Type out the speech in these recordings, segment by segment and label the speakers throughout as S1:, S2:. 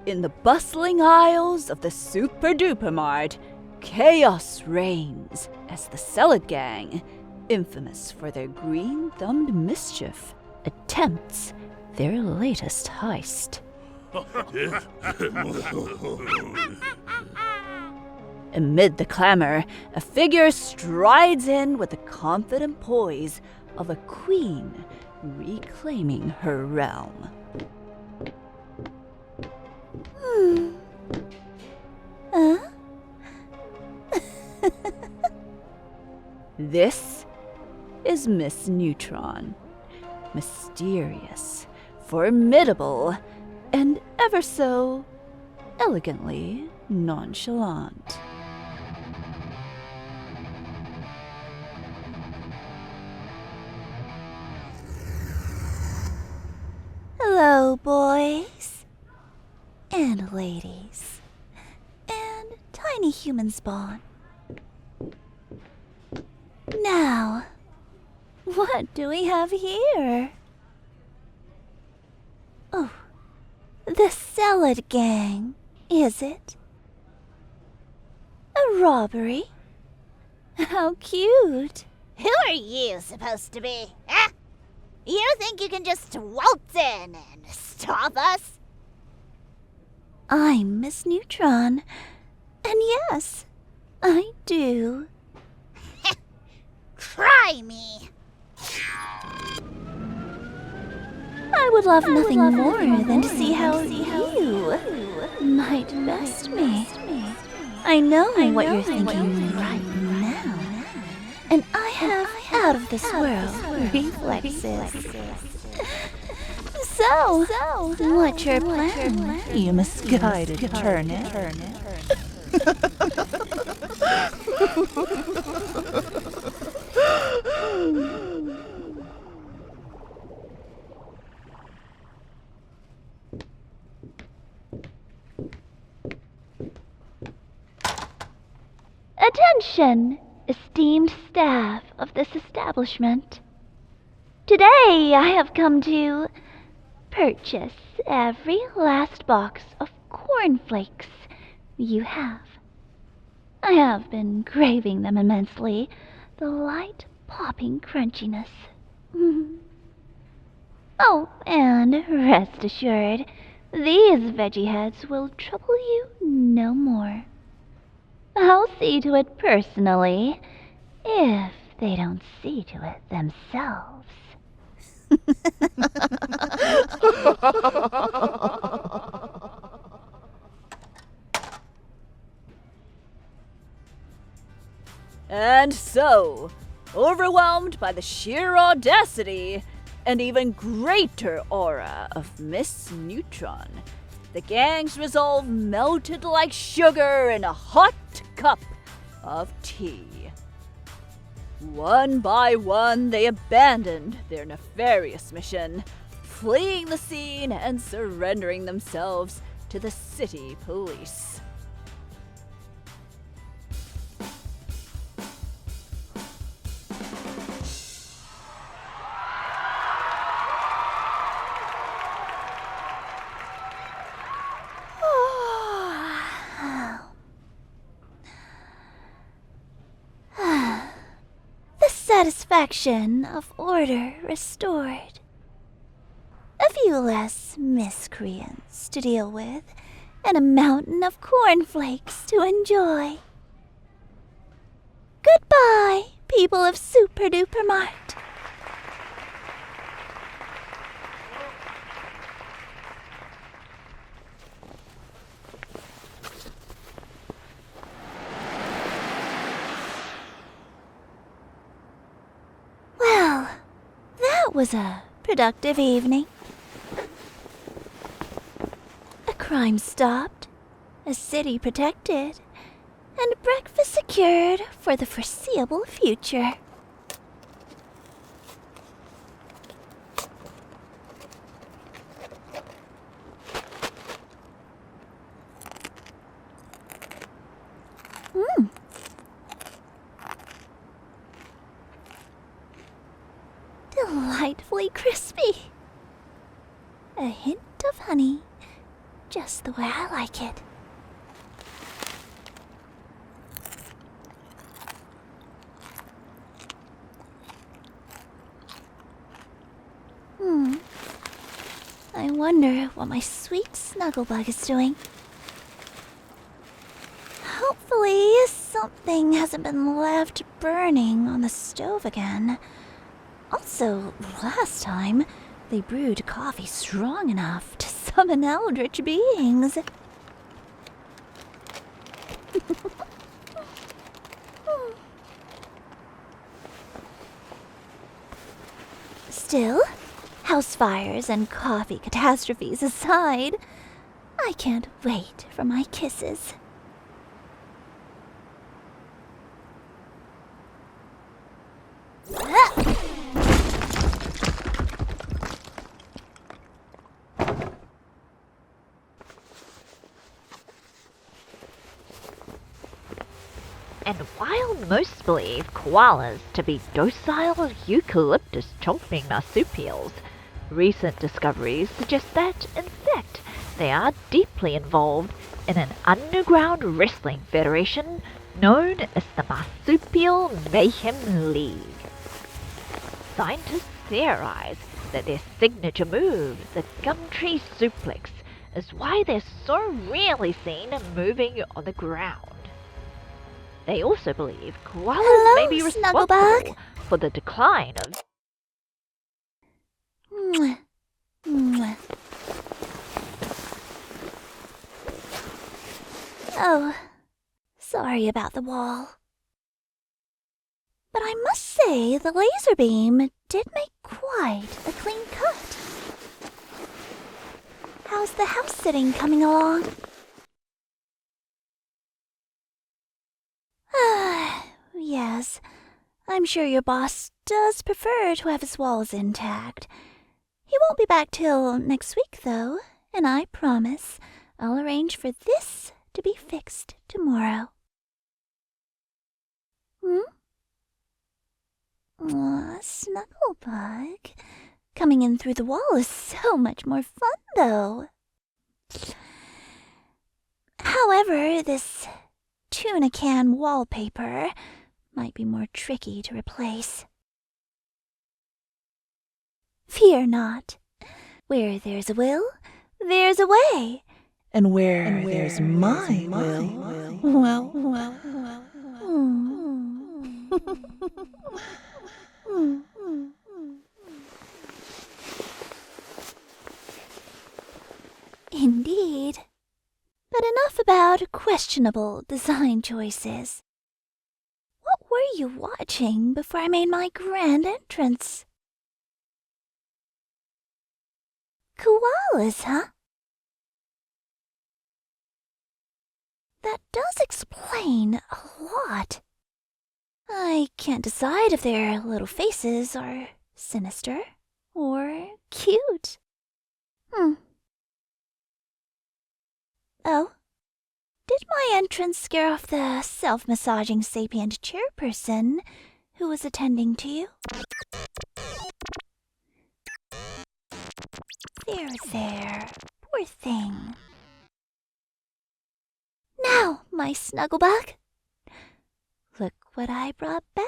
S1: In the bustling aisles of the Super-Duper-Mart, chaos reigns as the Salad Gang, infamous for their green-thumbed mischief, attempts their latest heist. Amid the clamor, a figure strides in with the confident poise of a queen reclaiming her realm. This is Miss Neutron. Mysterious, formidable, and ever so elegantly nonchalant. Hello, boys and ladies and tiny human spawn. Now, what do we have here? Oh, the Salad Gang, is it? A robbery? How cute.
S2: Who are you supposed to be, huh? You think you can just waltz in and stop us?
S1: I'm Miss Neutron, and yes, I do.
S2: Try me.
S1: I would love nothing more than to see how you might best me. I know what you're thinking right now, and I have out of this world reflexes. So, what's your plan, you misguided turnip? Attention, esteemed staff of this establishment. Today I have come to purchase every last box of cornflakes you have. I have been craving them immensely, the light popping crunchiness. Oh, and rest assured, these veggie heads will trouble you no more. I'll see to it personally, if they don't see to it themselves. And so, overwhelmed by the sheer audacity and even greater aura of Miss Neutron, the gang's resolve melted like sugar in a hot cup of tea. One by one, they abandoned their nefarious mission, fleeing the scene and surrendering themselves to the city police. Satisfaction of order restored. A few less miscreants to deal with, and a mountain of cornflakes to enjoy. Goodbye, people of Super-Duper-Mart. That was a productive evening. A crime stopped, a city protected, and breakfast secured for the foreseeable future. Delightfully crispy. A hint of honey just the way I like it. I wonder what my sweet Snugglebug is doing. Hopefully, something hasn't been left burning on the stove again. Also, last time, they brewed coffee strong enough to summon eldritch beings. Still, house fires and coffee catastrophes aside, I can't wait for my kisses.
S3: And while most believe koalas to be docile eucalyptus chomping marsupials, recent discoveries suggest that, in fact, they are deeply involved in an underground wrestling federation known as the Marsupial Mayhem League. Scientists theorize that their signature move, the gumtree suplex, is why they're so rarely seen moving on the ground. They also believe koalas may be responsible
S1: Snugglebug.
S3: for the decline of...
S1: Mwah. Mwah. Oh, sorry about the wall. But I must say the laser beam did make quite a clean cut. How's the house sitting coming along? Yes, I'm sure your boss does prefer to have his walls intact. He won't be back till next week, though, and I promise I'll arrange for this to be fixed tomorrow. Aw, Snugglebug. Coming in through the wall is so much more fun, though. However, this tuna can wallpaper might be more tricky to replace. Fear not. Where there's a will, there's a way.
S4: And where there's my will, well.
S1: Indeed. But enough about questionable design choices. What were you watching before I made my grand entrance? Koalas, huh? That does explain a lot. I can't decide if their little faces are sinister or cute. Oh, did my entrance scare off the self-massaging sapient chairperson who was attending to you? There, poor thing. Now, my Snugglebug, look what I brought back.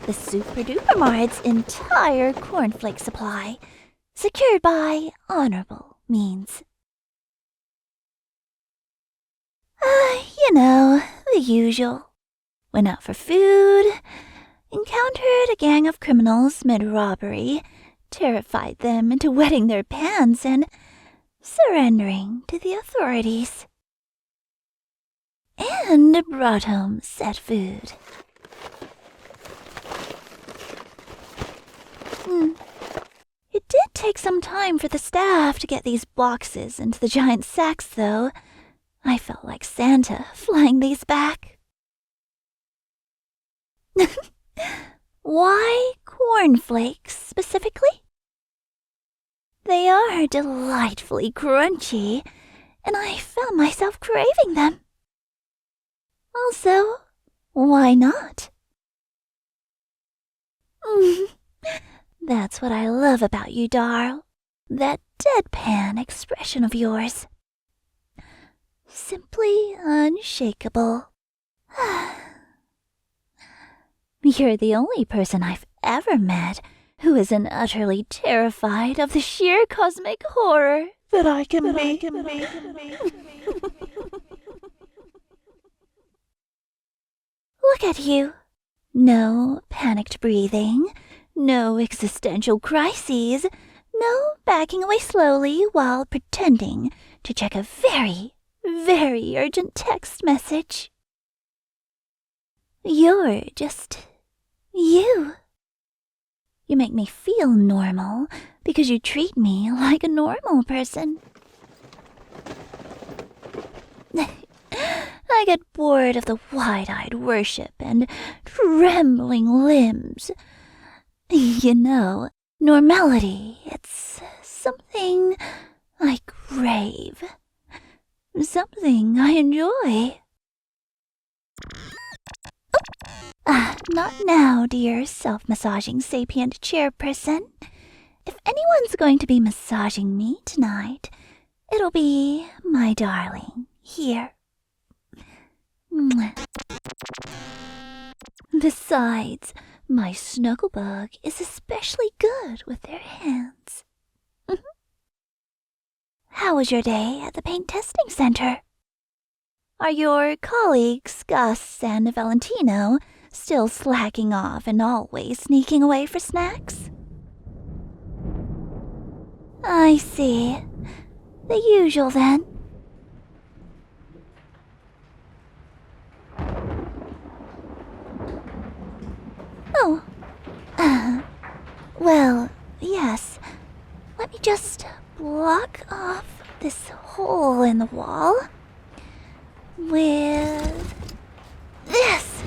S1: The Super-Duper-Mart's entire cornflake supply, secured by honorable means. You know, the usual. Went out for food, encountered a gang of criminals mid-robbery, terrified them into wetting their pants and surrendering to the authorities. And brought home said food. It did take some time for the staff to get these boxes into the giant sacks, though. I felt like Santa flying these back. Why cornflakes specifically? They are delightfully crunchy and I found myself craving them. Also, why not? That's what I love about you, Darl. That deadpan expression of yours. Simply unshakable. You're the only person I've ever met who isn't utterly terrified of the sheer cosmic horror
S4: that I can be.
S1: Look at you. No panicked breathing, no existential crises, no backing away slowly while pretending to check a very, very urgent text message. You're just you. You make me feel normal because you treat me like a normal person. I get bored of the wide-eyed worship and trembling limbs. You know, normality, it's something I crave. Something I enjoy. Not now, dear self-massaging sapient chairperson. If anyone's going to be massaging me tonight, it'll be my darling here. Besides, my snugglebug is especially good with their hands. How was your day at the paint testing center? Are your colleagues, Gus and Valentino, still slacking off and always sneaking away for snacks? I see. The usual, then. Oh. Well, yes. Let me just block off this hole in the wall with this.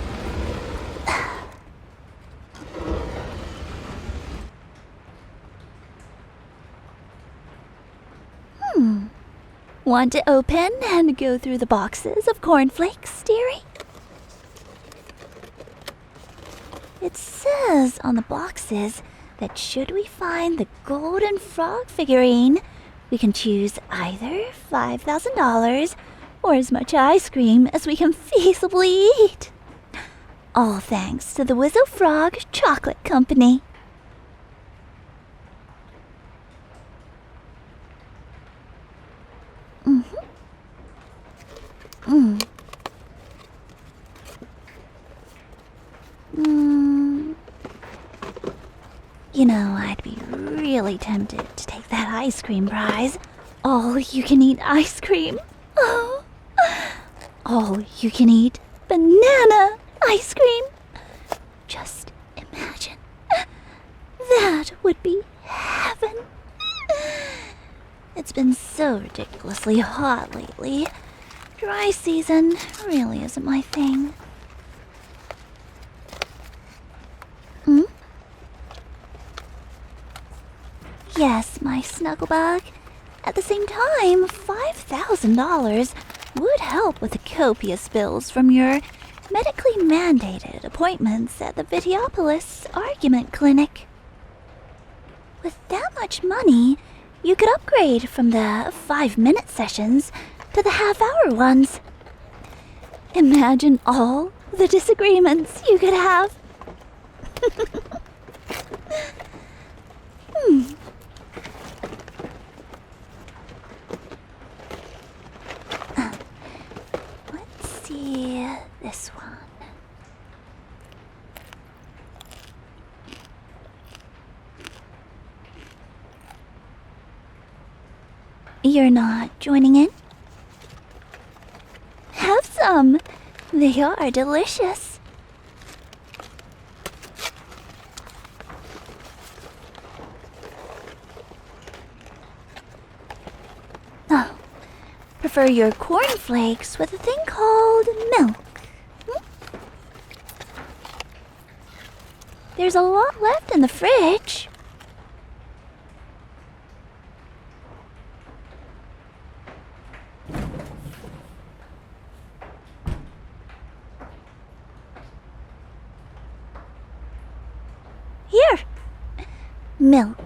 S1: Want to open and go through the boxes of cornflakes, dearie? It says on the boxes that should we find the golden frog figurine, we can choose either $5,000 or as much ice cream as we can feasibly eat. All thanks to the Wizzo Frog Chocolate Company. You know, I'd be really tempted to take that ice cream prize. All you can eat ice cream. Oh, all you can eat banana ice cream. Just imagine. That would be heaven. It's been so ridiculously hot lately. Dry season really isn't my thing. Yes, my snugglebug. At the same time, $5,000 would help with the copious bills from your medically mandated appointments at the Videopolis Argument Clinic. With that much money, you could upgrade from the 5-minute sessions to the half-hour ones. Imagine all the disagreements you could have. Let's see this one. You're not joining in? Have some. They are delicious. Oh, prefer your cornflakes with a thing called milk. There's a lot left in the fridge. milk.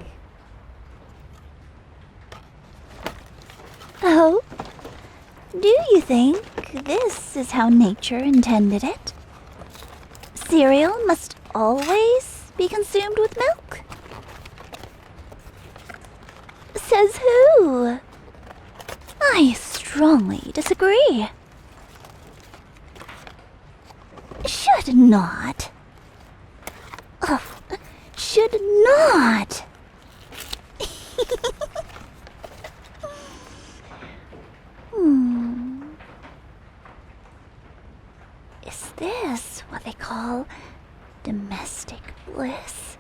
S1: Oh, do you think this is how nature intended it? Cereal must always be consumed with milk? Says who? I strongly disagree. Should not. Oh, should not. Is this what they call domestic bliss?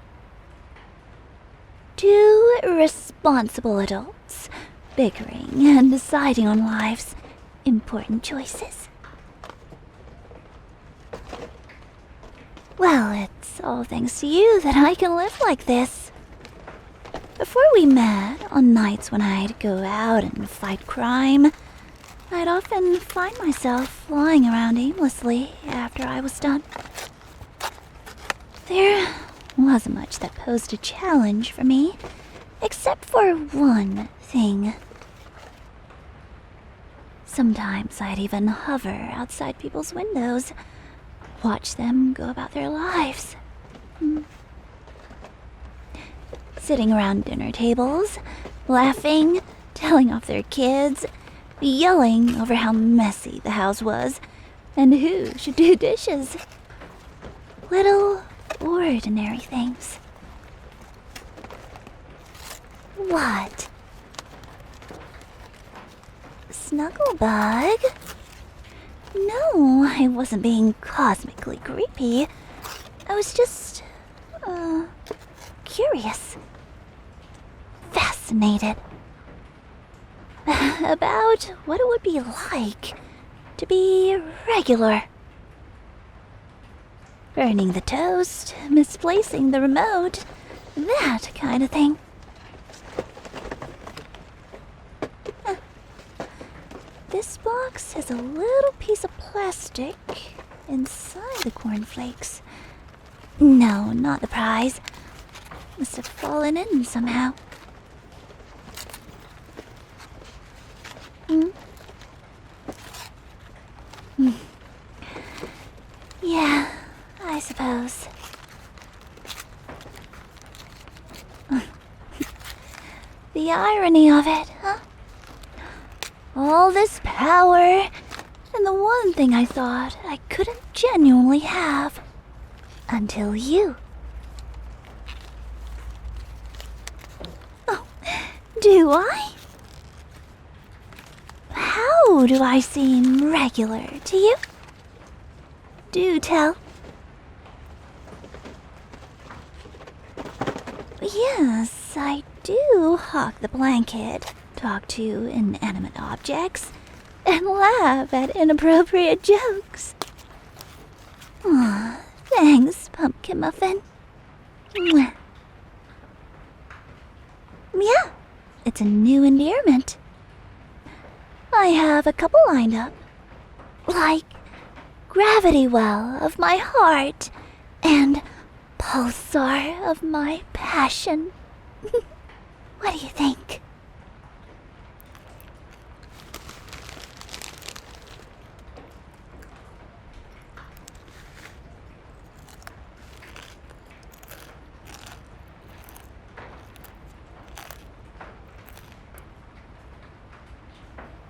S1: Two responsible adults bickering and deciding on life's important choices. Well, it's all thanks to you that I can live like this. Before we met, on nights when I'd go out and fight crime, I'd often find myself lying around aimlessly after I was done. There wasn't much that posed a challenge for me, except for one thing. Sometimes I'd even hover outside people's windows, watch them go about their lives. Sitting around dinner tables, laughing, telling off their kids, yelling over how messy the house was and who should do dishes. Little ordinary things. What? Snugglebug? No, I wasn't being cosmically creepy. I was just, curious. Fascinated. About what it would be like to be regular. Burning the toast, misplacing the remote, that kind of thing. This box has a little piece of plastic inside the cornflakes. No, not the prize. Must have fallen in somehow. Yeah, I suppose. The irony of it, huh? All this power, and the one thing I thought I couldn't genuinely have. Until you. Oh, do I? How do I seem regular to you? Do tell. Yes, I do hawk the blanket, talk to inanimate objects, and laugh at inappropriate jokes. Aw, thanks, Pumpkin Muffin. Mwah. Yeah, it's a new endearment. I have a couple lined up. Like Gravity Well of my heart and Pulsar of my passion. What do you think?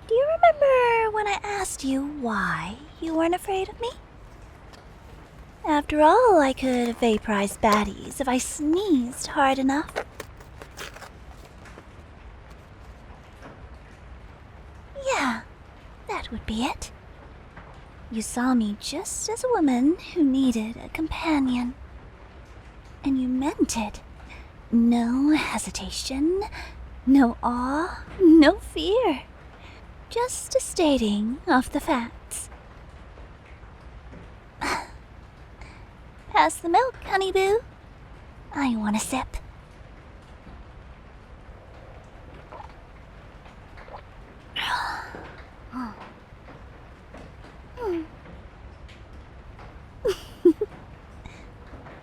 S1: Do you remember when I asked you why you weren't afraid of me? After all, I could vaporize baddies if I sneezed hard enough. Yeah, that would be it. You saw me just as a woman who needed a companion. And you meant it. No hesitation, no awe, no fear. Just a stating of the facts. Pass the milk, honey boo. I want a sip.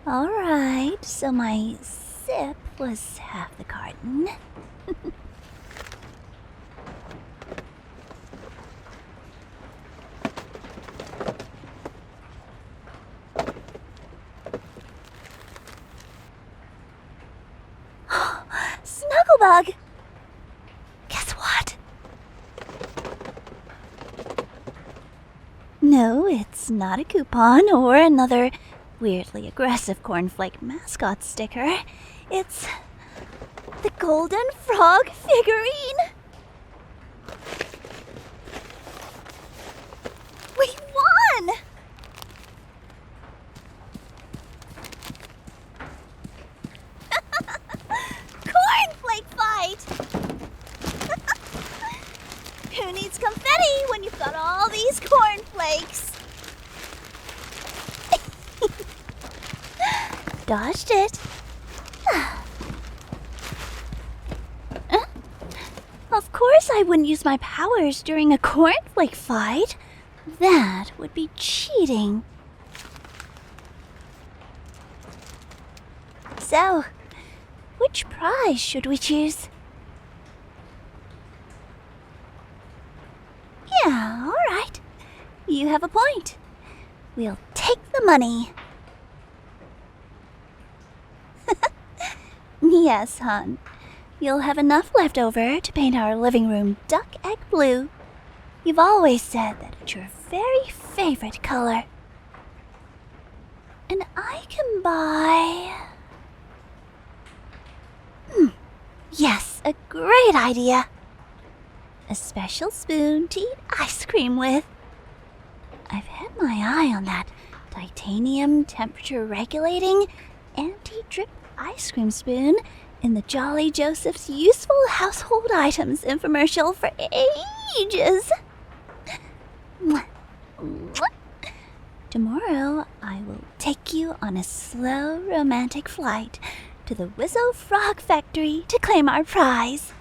S1: All right, so my sip was half the carton. Snugglebug! Guess what? No, it's not a coupon or another weirdly aggressive cornflake mascot sticker. It's the golden frog figurine. We won! Cornflake fight! Who needs confetti when you've got all these cornflakes? Dodged it. Of course I wouldn't use my powers during a cornflake fight. That would be cheating. So, which prize should we choose? Yeah, all right. You have a point. We'll take the money. Yes, hon. You'll have enough left over to paint our living room duck egg blue. You've always said that it's your very favorite color. And I can buy... Yes, a great idea. A special spoon to eat ice cream with. I've had my eye on that titanium temperature regulating anti-drip ice cream spoon in the Jolly Joseph's useful household items infomercial for ages. Tomorrow I will take you on a slow romantic flight to the Wizzo Frog Factory to claim our prize.